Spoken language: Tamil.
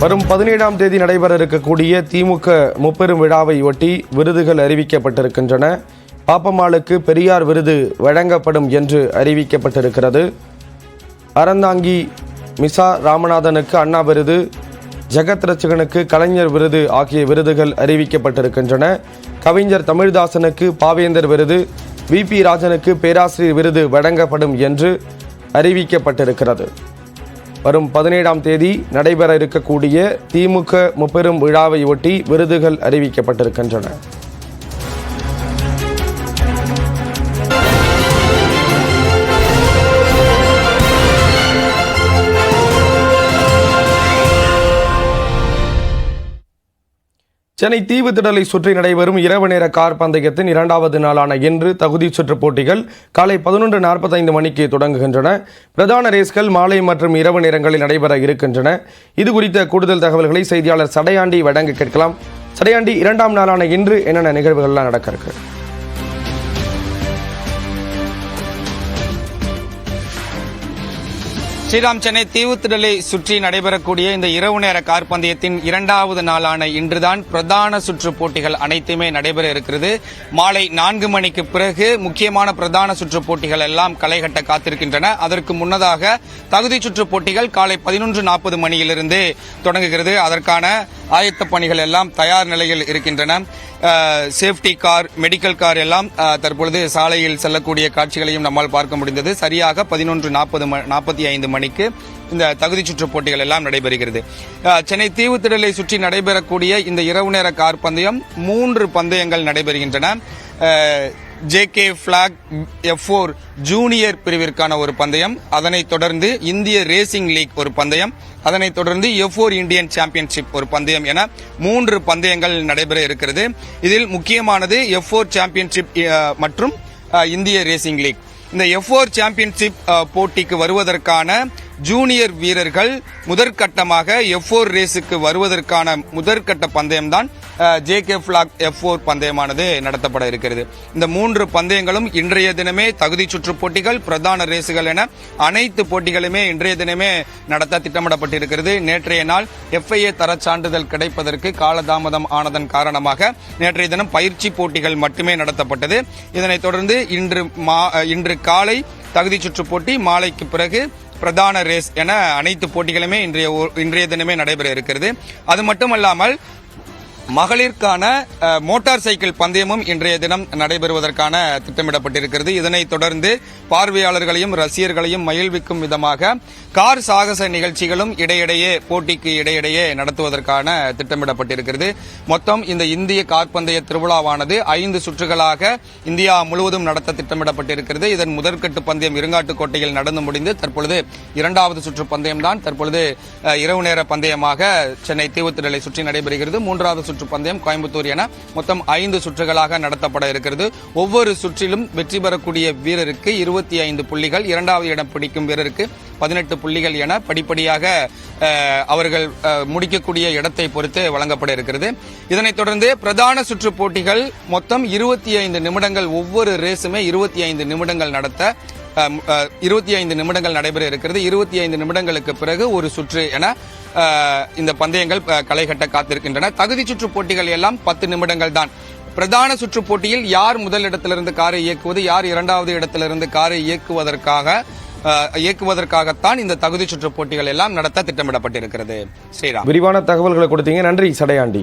வரும் 17ஆம் தேதி நடைபெற இருக்கக்கூடிய திமுக முப்பெரும் விழாவை ஒட்டி விருதுகள் அறிவிக்கப்பட்டிருக்கின்றன. பாப்பம்மாளுக்கு பெரியார் விருது வழங்கப்படும் என்று அறிவிக்கப்பட்டிருக்கிறது. அறந்தாங்கி மிசா ராமநாதனுக்கு அண்ணா விருது, ஜெகத் ரட்சகனுக்கு கலைஞர் விருது ஆகிய விருதுகள் அறிவிக்கப்பட்டிருக்கின்றன. கவிஞர் தமிழ்தாசனுக்கு பாவேந்தர் விருது, VP ராஜனுக்கு பேராசிரியர் விருது வழங்கப்படும் என்று அறிவிக்கப்பட்டிருக்கிறது. வரும் 17ஆம் தேதி நடைபெற இருக்கக்கூடிய திமுக முப்பெரும் விழாவை ஒட்டி விருதுகள் அறிவிக்கப்பட்டிருக்கின்றன. சென்னை தீவுத்திடலை சுற்றி நடைபெறும் இரவு நேர கார் பந்தயத்தின் 2வது நாளான இன்று தகுதி சுற்று போட்டிகள் காலை 11:45 மணிக்கு தொடங்குகின்றன. பிரதான ரேஸ்கள் மாலை மற்றும் இரவு நேரங்களில் நடைபெற இருக்கின்றன. இது குறித்த கூடுதல் தகவல்களை செய்தியாளர் சடையாண்டி வழங்க கேட்கலாம். சடையாண்டி, 2ஆம் நாளான இன்று என்னென்ன நிகழ்வுகள்லாம் நடக்க இருக்கு? ஸ்ரீராம், சென்னை தீவுத்திடலை சுற்றி நடைபெறக்கூடிய இந்த இரவு நேர கார் பந்தயத்தின் 2வது நாளான இன்றுதான் பிரதான சுற்று போட்டிகள் அனைத்துமே நடைபெற இருக்கிறது. மாலை 4 மணிக்கு பிறகு முக்கியமான பிரதான சுற்று போட்டிகள் எல்லாம் களைகட்ட காத்திருக்கின்றன. அதற்கு முன்னதாக தகுதி சுற்று போட்டிகள் காலை 11:40 மணியிலிருந்து தொடங்குகிறது. அதற்கான ஆயத்த பணிகள் எல்லாம் தயார் நிலையில் இருக்கின்றன. சேஃப்டி கார், மெடிக்கல் கார் எல்லாம் தற்பொழுது சாலையில் செல்லக்கூடிய காட்சிகளையும் நம்மால் பார்க்க முடிந்தது. சரியாக 11:45 மணிக்கு இந்த தகுதி சுற்று போட்டிகள் எல்லாம் நடைபெறுகிறது. சென்னை தீவுத்திடலை சுற்றி நடைபெறக்கூடிய இந்த இரவு நேர கார் பந்தயம் 3 பந்தயங்கள் நடைபெறுகின்றன. JK Flag F4 ஜூனியர் பிரிவிற்கான ஒரு பந்தயம், அதனைத் தொடர்ந்து இந்திய ரேசிங் லீக் ஒரு பந்தயம், அதனைத் தொடர்ந்து F4 இந்தியன் சாம்பியன்ஷிப் ஒரு பந்தயம் என 3 பந்தயங்கள் நடைபெற இருக்கிறது. இதில் முக்கியமானது F4 சாம்பியன்ஷிப் மற்றும் இந்திய ரேசிங் லீக். இந்த F4 சாம்பியன்ஷிப் போட்டிக்கு வருவதற்கான ஜூனியர் வீரர்கள் முதற்கட்டமாக F4 ரேஸுக்கு வருவதற்கான முதற்கட்ட பந்தயம்தான் JK Flag F4 பந்தயமானது நடத்தப்பட இருக்கிறது. இந்த 3 பந்தயங்களும் இன்றைய தினமே தகுதி சுற்று போட்டிகள், பிரதான ரேசுகள் என அனைத்து போட்டிகளுமே இன்றைய தினமே நடத்த திட்டமிடப்பட்டிருக்கிறது. நேற்றைய நாள் FIA தர சான்றிதழ் கிடைப்பதற்கு காலதாமதம் ஆனதன் காரணமாக நேற்றைய தினம் பயிற்சி போட்டிகள் மட்டுமே நடத்தப்பட்டது. இதனைத் தொடர்ந்து இன்று காலை தகுதி சுற்று போட்டி, மாலைக்கு பிறகு பிரதான ரேஸ் என அனைத்து போட்டிகளுமே இன்றைய தினமே நடைபெற இருக்கிறது. அது மட்டுமல்லாமல் மகளிருக்கான மோட்டார் சைக்கிள் பந்தயமும் இன்றைய தினம் நடைபெறுவதற்கான திட்டமிடப்பட்டிருக்கிறது. இதனைத் தொடர்ந்து பார்வையாளர்களையும் ரசிகர்களையும் மகிழ்விக்கும் விதமாக கார் சாகச நிகழ்ச்சிகளும் போட்டிக்கு இடையிடையே நடத்துவதற்கான திட்டமிடப்பட்டிருக்கிறது. மொத்தம் இந்த இந்திய கார் பந்தய திருவிழாவானது 5 சுற்றுகளாக இந்தியா முழுவதும் நடத்த திட்டமிடப்பட்டிருக்கிறது. இதன் முதற்கட்டு பந்தயம் இருங்காட்டுக்கோட்டையில் நடந்து முடிந்து தற்பொழுது 2வது சுற்று பந்தயம் தான் தற்பொழுது இரவு நேர பந்தயமாக சென்னை தீவுத்திடலை சுற்றி நடைபெறுகிறது. 3வது சுற்று பந்தயம் கோயம்புத்தூர் என மொத்தம் 5 சுற்றுகளாக நடத்தப்பட இருக்கிறது. ஒவ்வொரு சுற்றிலும் வெற்றி பெறக்கூடிய வீரருக்கு 25 புள்ளிகள், 2வது இடம் பிடிக்கும் வீரருக்கு 18 புள்ளிகள் என படிப்படியாக அவர்கள் முடிக்கக்கூடிய இடத்தை பொறுத்து வழங்கப்பட இருக்கிறது. இதனைத் தொடர்ந்து பிரதான சுற்று போட்டிகள் மொத்தம் 25 நிமிடங்கள், ஒவ்வொரு ரேஸுமே 25 நிமிடங்கள் நடத்த 25 நிமிடங்கள் நடைபெற இருக்கிறது. 25 நிமிடங்களுக்கு பிறகு ஒரு சுற்று என இந்த பந்தயங்கள் களைகட்ட காத்திருக்கின்றன. தகுதி சுற்று போட்டிகள் எல்லாம் 10 நிமிடங்கள் தான். பிரதான சுற்று போட்டியில் யார் முதல் இடத்திலிருந்து காரை இயக்குவது, யார் 2வது இடத்திலிருந்து காரை இயக்குவதற்காகத்தான் இந்த தகுதி சுற்று போட்டிகள் எல்லாம் நடத்த திட்டமிடப்பட்டிருக்கிறது. ஸ்ரீராம், விரிவான தகவல்களை கொடுத்தீங்க. நன்றி சடையாண்டி.